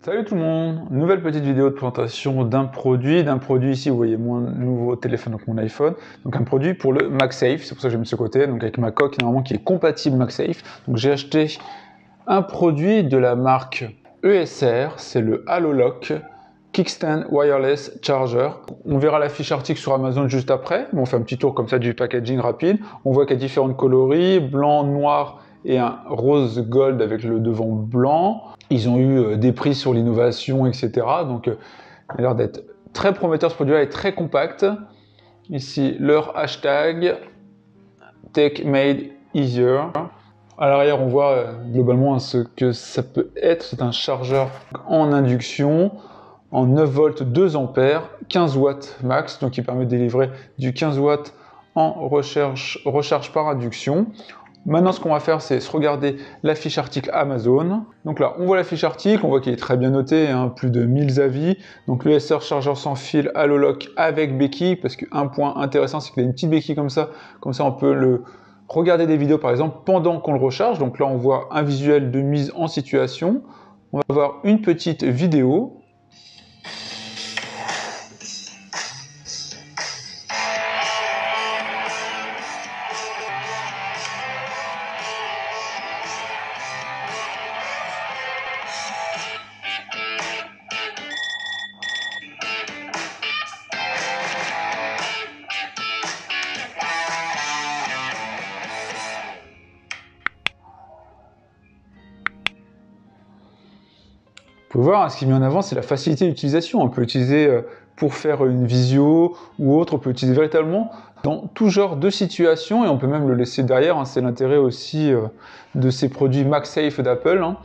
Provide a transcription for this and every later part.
Salut tout le monde, nouvelle petite vidéo de présentation d'un produit ici vous voyez mon nouveau téléphone, donc mon iPhone, donc un produit pour le MagSafe, c'est pour ça que j'ai mis ce côté, donc avec ma coque normalement qui est compatible MagSafe. Donc j'ai acheté un produit de la marque ESR, c'est le HaloLock Kickstand Wireless Charger. On verra la fiche article sur Amazon juste après, mais on fait un petit tour comme ça du packaging rapide. On voit qu'il y a différents coloris, blanc, noir et un rose gold avec le devant blanc. Ils ont eu des prix sur l'innovation, etc. Donc, il a l'air d'être très prometteur. Ce produit-là est très compact. Ici, leur hashtag Tech Made Easier. À l'arrière, on voit globalement ce que ça peut être. C'est un chargeur en induction, en 9 volts 2 ampères, 15 watts max, donc qui permet de délivrer du 15 watts en recharge par induction. Maintenant, ce qu'on va faire, c'est se regarder la fiche article Amazon. Donc là, on voit la fiche article, on voit qu'il est très bien noté, hein, plus de 1000 avis. Donc le SR chargeur sans fil HaloLock avec béquille, parce qu'un point intéressant, c'est qu'il a une petite béquille comme ça on peut le regarder des vidéos par exemple pendant qu'on le recharge. Donc là, on voit un visuel de mise en situation. On va voir une petite vidéo. Vous pouvez voir, ce qui est mis en avant, c'est la facilité d'utilisation. On peut l'utiliser pour faire une visio ou autre, on peut l'utiliser véritablement dans tout genre de situation et on peut même le laisser derrière, hein. C'est l'intérêt aussi de ces produits MagSafe d'Apple, hein.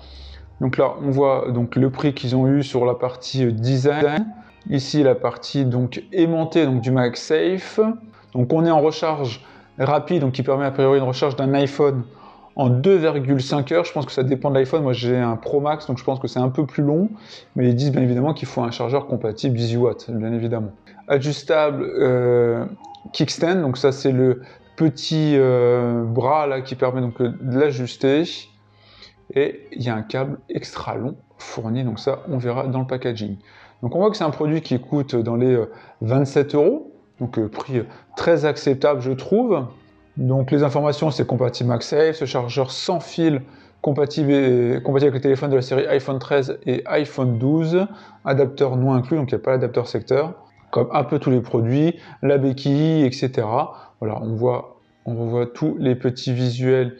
Donc là, on voit donc le prix qu'ils ont eu sur la partie design. Ici, la partie donc aimantée donc, du MagSafe. Donc on est en recharge rapide, donc qui permet a priori une recharge d'un iPhone en 2,5 heures. Je pense que ça dépend de l'iPhone. Moi, j'ai un Pro Max, donc je pense que c'est un peu plus long. Mais ils disent bien évidemment qu'il faut un chargeur compatible 18 watts, bien évidemment. Ajustable kickstand, donc ça c'est le petit bras là qui permet donc de l'ajuster. Et il y a un câble extra long fourni, donc ça on verra dans le packaging. Donc on voit que c'est un produit qui coûte dans les 27 €, donc prix très acceptable je trouve. Donc les informations, c'est compatible MagSafe, ce chargeur sans fil compatible avec les téléphones de la série iPhone 13 et iPhone 12, adapteur non inclus, donc il n'y a pas l'adapteur secteur, comme un peu tous les produits, la béquille, etc. Voilà, on revoit tous les petits visuels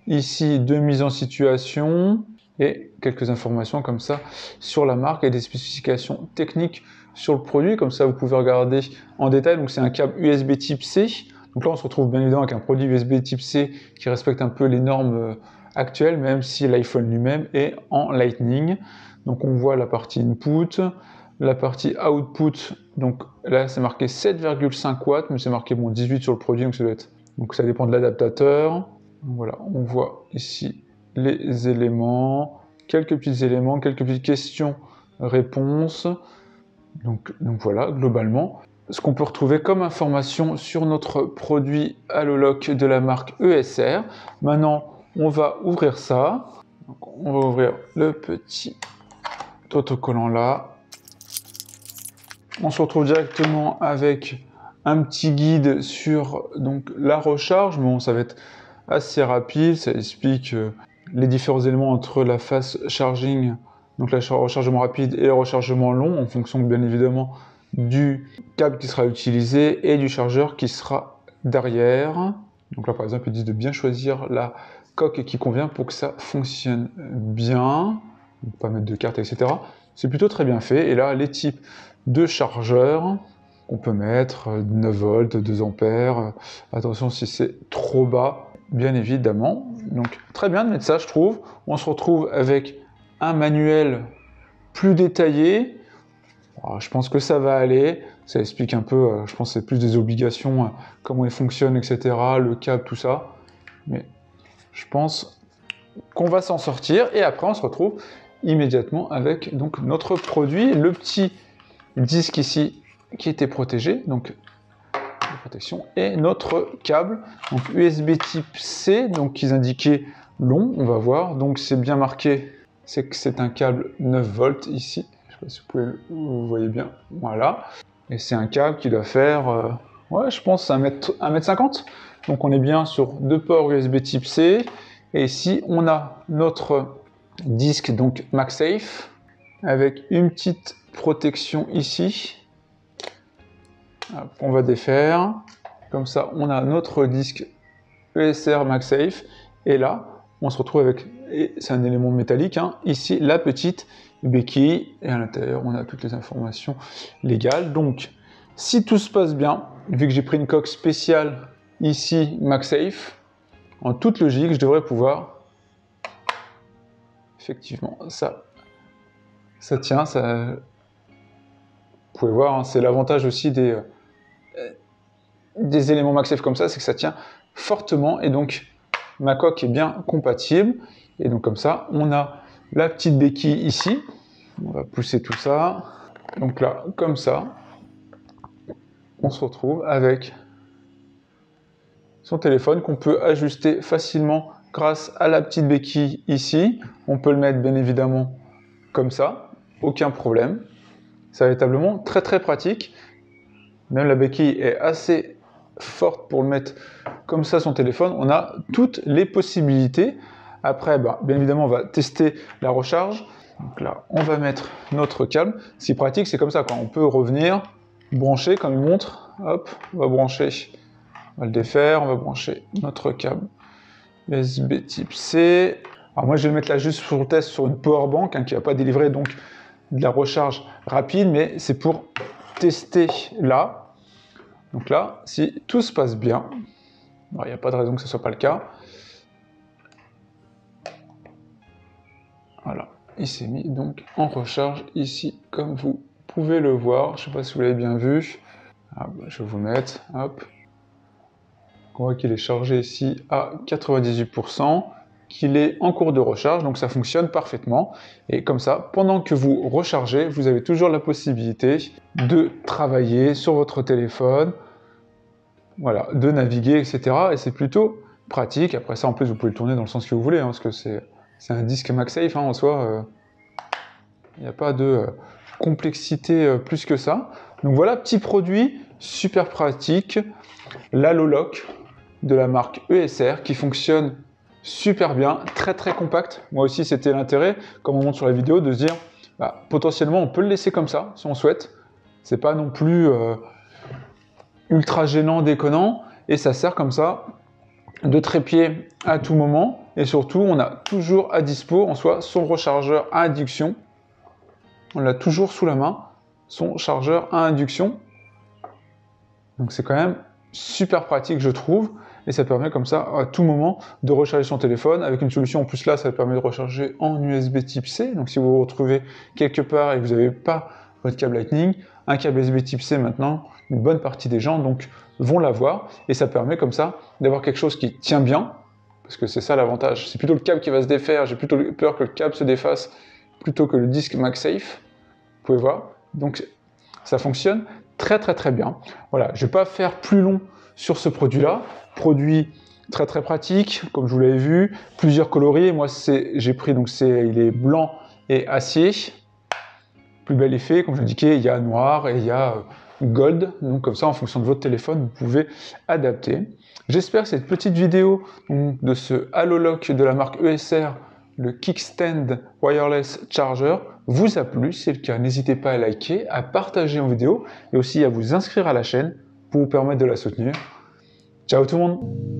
ici de mise en situation et quelques informations comme ça sur la marque et des spécifications techniques sur le produit, comme ça vous pouvez regarder en détail. Donc c'est un câble USB type C. Donc là, on se retrouve bien évidemment avec un produit USB type C qui respecte un peu les normes actuelles, même si l'iPhone lui-même est en Lightning. Donc on voit la partie input, la partie output. Donc là, c'est marqué 7,5 watts, mais c'est marqué bon 18 sur le produit, donc ça doit être. Donc ça dépend de l'adaptateur. Voilà, on voit ici les éléments, quelques petites questions-réponses. Donc voilà, globalement. Ce qu'on peut retrouver comme information sur notre produit HaloLock de la marque ESR. Maintenant, on va ouvrir ça. Donc, on va ouvrir le petit autocollant là. On se retrouve directement avec un petit guide sur donc, la recharge. Mais bon, ça va être assez rapide. Ça explique les différents éléments entre la fast charging, donc le rechargement rapide et le rechargement long, en fonction bien évidemment du câble qui sera utilisé et du chargeur qui sera derrière. Donc là par exemple ils disent de bien choisir la coque qui convient pour que ça fonctionne bien, ne pas mettre de carte, etc. C'est plutôt très bien fait. Et là les types de chargeurs qu'on peut mettre, 9 volts, 2 ampères, attention si c'est trop bas, bien évidemment. Donc très bien de mettre ça je trouve. On se retrouve avec un manuel plus détaillé. Alors, je pense que ça va aller, ça explique un peu, je pense que c'est plus des obligations, comment ils fonctionnent, etc., le câble, tout ça. Mais je pense qu'on va s'en sortir et après on se retrouve immédiatement avec donc, notre produit, le petit disque ici qui était protégé, donc de protection, et notre câble, donc USB type C, donc ils indiquaient long, on va voir, donc c'est bien marqué c'est que c'est un câble 9 volts ici. Je sais pas si vous voyez bien. Voilà. Et c'est un câble qui doit faire, ouais, je pense 1m50. Donc on est bien sur 2 ports USB type C. Et ici, on a notre disque, donc MagSafe, avec une petite protection ici. On va défaire. Comme ça, on a notre disque ESR MagSafe. Et là, on se retrouve avec, et c'est un élément métallique, hein, ici, la petite béquille. Et à l'intérieur, on a toutes les informations légales. Donc, si tout se passe bien, vu que j'ai pris une coque spéciale ici, MagSafe, en toute logique, je devrais pouvoir... Effectivement, ça tient. Ça... Vous pouvez voir, hein, c'est l'avantage aussi des éléments MagSafe comme ça, c'est que ça tient fortement. Et donc, ma coque est bien compatible. Et donc, comme ça, on a la petite béquille ici. On va pousser tout ça. Donc là, comme ça, on se retrouve avec son téléphone qu'on peut ajuster facilement grâce à la petite béquille ici. On peut le mettre bien évidemment comme ça, aucun problème. C'est véritablement très très pratique. Même la béquille est assez forte pour le mettre comme ça son téléphone. On a toutes les possibilités. Après, bien évidemment, on va tester la recharge. Donc là, on va mettre notre câble. Ce qui est pratique, c'est comme ça, quoi. On peut revenir, brancher comme il montre. Hop, on va brancher. On va le défaire, on va brancher notre câble USB type C. Alors moi, je vais le mettre là juste pour le test sur une powerbank qui ne va pas délivrer donc de la recharge rapide, mais c'est pour tester là. Donc là, si tout se passe bien, il n'y a pas de raison que ce ne soit pas le cas. Voilà, il s'est mis donc en recharge ici, comme vous pouvez le voir. Je ne sais pas si vous l'avez bien vu. Je vais vous mettre, hop. On voit qu'il est chargé ici à 98%, qu'il est en cours de recharge, donc ça fonctionne parfaitement. Et comme ça, pendant que vous rechargez, vous avez toujours la possibilité de travailler sur votre téléphone, voilà, de naviguer, etc. Et c'est plutôt pratique. Après ça, en plus, vous pouvez le tourner dans le sens que vous voulez, hein, parce que c'est un disque MagSafe, hein, en soi. Il n'y a pas de complexité plus que ça. Donc voilà, petit produit super pratique, l'Halo-Lock de la marque ESR qui fonctionne super bien, très très compact. Moi aussi, c'était l'intérêt, comme on montre sur la vidéo, de se dire potentiellement on peut le laisser comme ça si on souhaite. C'est pas non plus ultra gênant, déconnant, et ça sert comme ça de trépied à tout moment. Et surtout, on a toujours à dispo en soi son rechargeur à induction. On l'a toujours sous la main, son chargeur à induction. Donc c'est quand même super pratique, je trouve. Et ça permet comme ça, à tout moment, de recharger son téléphone. Avec une solution en plus là, ça permet de recharger en USB type C. Donc si vous vous retrouvez quelque part et que vous n'avez pas votre câble Lightning, un câble USB type C maintenant, une bonne partie des gens donc vont l'avoir. Et ça permet comme ça d'avoir quelque chose qui tient bien. Parce que c'est ça l'avantage. C'est plutôt le câble qui va se défaire. J'ai plutôt peur que le câble se défasse plutôt que le disque MagSafe. Vous pouvez voir. Donc ça fonctionne très très très bien. Voilà, je ne vais pas faire plus long sur ce produit-là. Produit très très pratique, comme je vous l'avez vu, plusieurs coloris. Moi, j'ai pris, donc il est blanc et acier. Plus bel effet, comme je l'indiquais, il y a noir et il y a gold. Donc comme ça, en fonction de votre téléphone, vous pouvez adapter. J'espère que cette petite vidéo de ce Halo-Lock de la marque ESR, le Kickstand Wireless Charger, vous a plu. Si c'est le cas, n'hésitez pas à liker, à partager en vidéo et aussi à vous inscrire à la chaîne pour vous permettre de la soutenir. Ciao tout le monde!